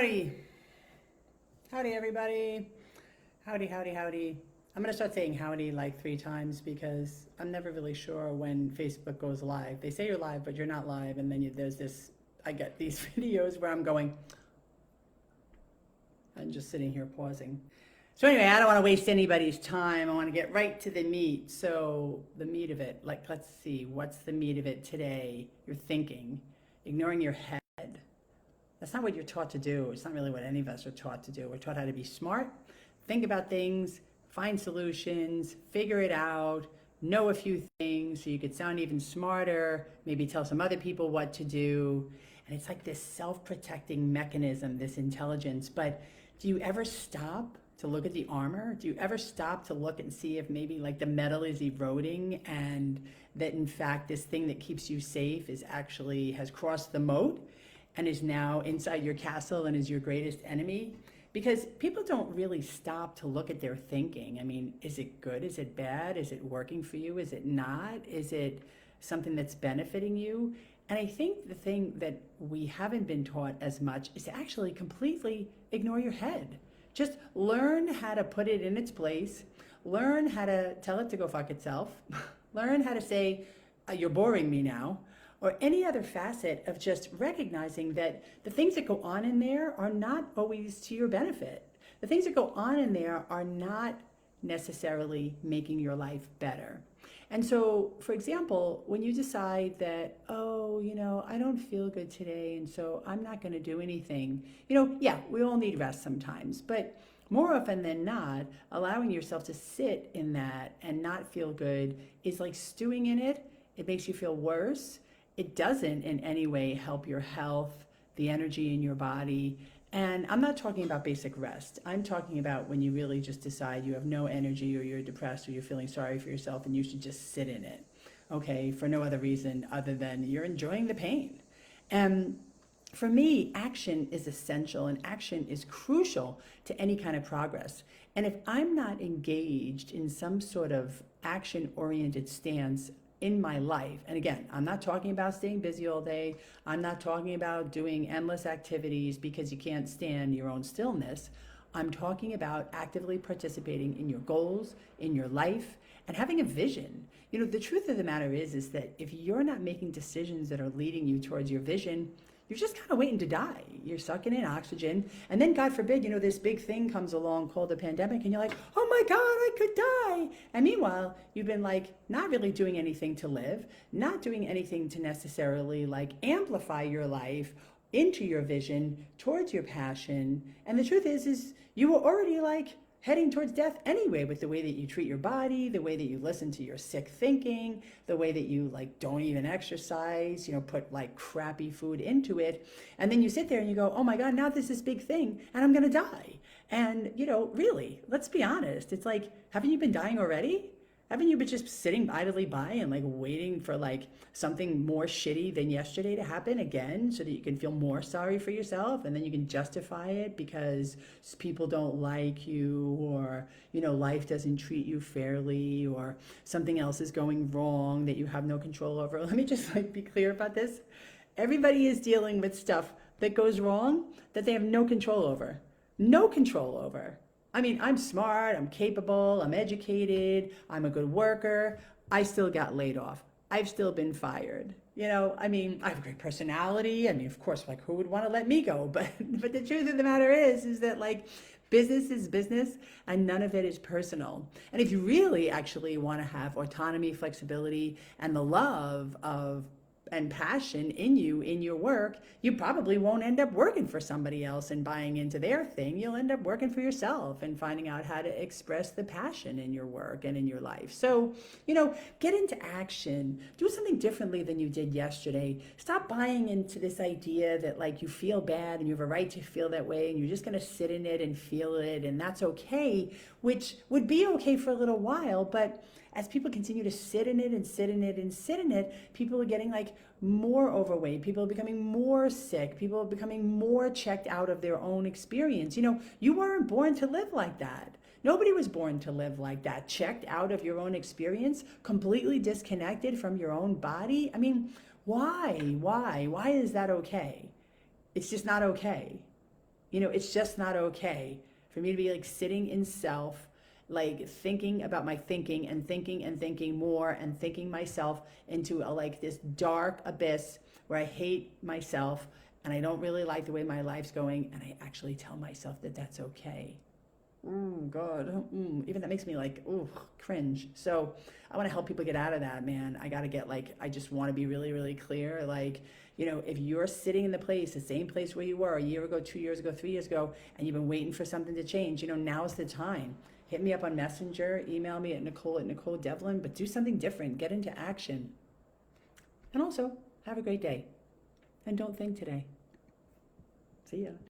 Howdy. Howdy, everybody. Howdy, howdy, howdy. I'm going to start saying howdy like 3 times because I'm never really sure when Facebook goes live. They say you're live, but you're not live. And then there's this, I get these videos where I'm going and just sitting here pausing. So anyway, I don't want to waste anybody's time. I want to get right to the meat. So the meat of it, like, let's see, what's the meat of it today? You're thinking, ignoring your head. That's not what you're taught to do. It's not really what any of us are taught to do. We're taught how to be smart, think about things, find solutions, figure it out, know a few things so you could sound even smarter, maybe tell some other people what to do. And it's like this self-protecting mechanism, this intelligence. But do you ever stop to look at the armor? Do you ever stop to look and see if maybe like the metal is eroding and that in fact this thing that keeps you safe is actually has crossed the moat and is now inside your castle and is your greatest enemy? Because people don't really stop to look at their thinking. I mean, is it good? Is it bad? Is it working for you? Is it not? Is it something that's benefiting you? And I think the thing that we haven't been taught as much is to actually completely ignore your head. Just learn how to put it in its place. Learn how to tell it to go fuck itself. Learn how to say, you're boring me now. Or any other facet of just recognizing that the things that go on in there are not always to your benefit. The things that go on in there are not necessarily making your life better. And so, for example, when you decide that, oh, I don't feel good today, and so I'm not going to do anything, yeah, we all need rest sometimes, but more often than not, allowing yourself to sit in that and not feel good is like stewing in it. It makes you feel worse. It doesn't in any way help your health, the energy in your body. And I'm not talking about basic rest. I'm talking about when you really just decide you have no energy or you're depressed or you're feeling sorry for yourself and you should just sit in it, okay, for no other reason other than you're enjoying the pain. And for me, action is essential and action is crucial to any kind of progress. And if I'm not engaged in some sort of action-oriented stance in my life, and again, I'm not talking about staying busy all day. I'm not talking about doing endless activities because you can't stand your own stillness. I'm talking about actively participating in your goals, in your life, and having a vision. The truth of the matter is that if you're not making decisions that are leading you towards your vision, you're just kind of waiting to die. You're sucking in oxygen. And then, God forbid, this big thing comes along called a pandemic, and you're like, oh my God, I could die. And meanwhile, you've been like not really doing anything to live, not doing anything to necessarily like amplify your life into your vision, towards your passion. And the truth is you were already like heading towards death anyway with the way that you treat your body, the way that you listen to your sick thinking, the way that you like don't even exercise, put like crappy food into it. And then you sit there and you go, oh my God, now this is big thing and I'm gonna die. And really, let's be honest. It's like, haven't you been dying already? Haven't you been just sitting idly by and like waiting for like something more shitty than yesterday to happen again so that you can feel more sorry for yourself and then you can justify it because people don't like you or, life doesn't treat you fairly or something else is going wrong that you have no control over. Let me just like be clear about this. Everybody is dealing with stuff that goes wrong that they have no control over. No control over. I mean, I'm smart, I'm capable, I'm educated, I'm a good worker. I still got laid off. I've still been fired. I have a great personality. I mean, of course, like who would want to let me go? But the truth of the matter is that like business is business and none of it is personal. And if you really actually want to have autonomy, flexibility, and the love of and passion in you, in your work, you probably won't end up working for somebody else and buying into their thing. You'll end up working for yourself and finding out how to express the passion in your work and in your life. So, get into action. Do something differently than you did yesterday. Stop buying into this idea that like you feel bad and you have a right to feel that way and you're just going to sit in it and feel it and that's okay, which would be okay for a little while, but as people continue to sit in it and sit in it and sit in it, people are getting like more overweight. People are becoming more sick. People are becoming more checked out of their own experience. You weren't born to live like that. Nobody was born to live like that, checked out of your own experience, completely disconnected from your own body. I mean, why? Why is that okay? It's just not okay. You know, it's just not okay for me to be like sitting in self, like thinking about my thinking and thinking and thinking more and thinking myself into a, like this dark abyss where I hate myself and I don't really like the way my life's going, and I actually tell myself that that's okay. Oh God, even that makes me like, ooh, cringe. So I want to help people get out of that, man. I got to get like, I just want to be really, really clear. Like, you know, if you're sitting in the place, the same place where you were a year ago, 2 years ago, 3 years ago, and you've been waiting for something to change, you know, now's the time. Hit me up on Messenger, email me at Nicole Devlin, but do something different. Get into action. And also, have a great day. And don't think today. See ya.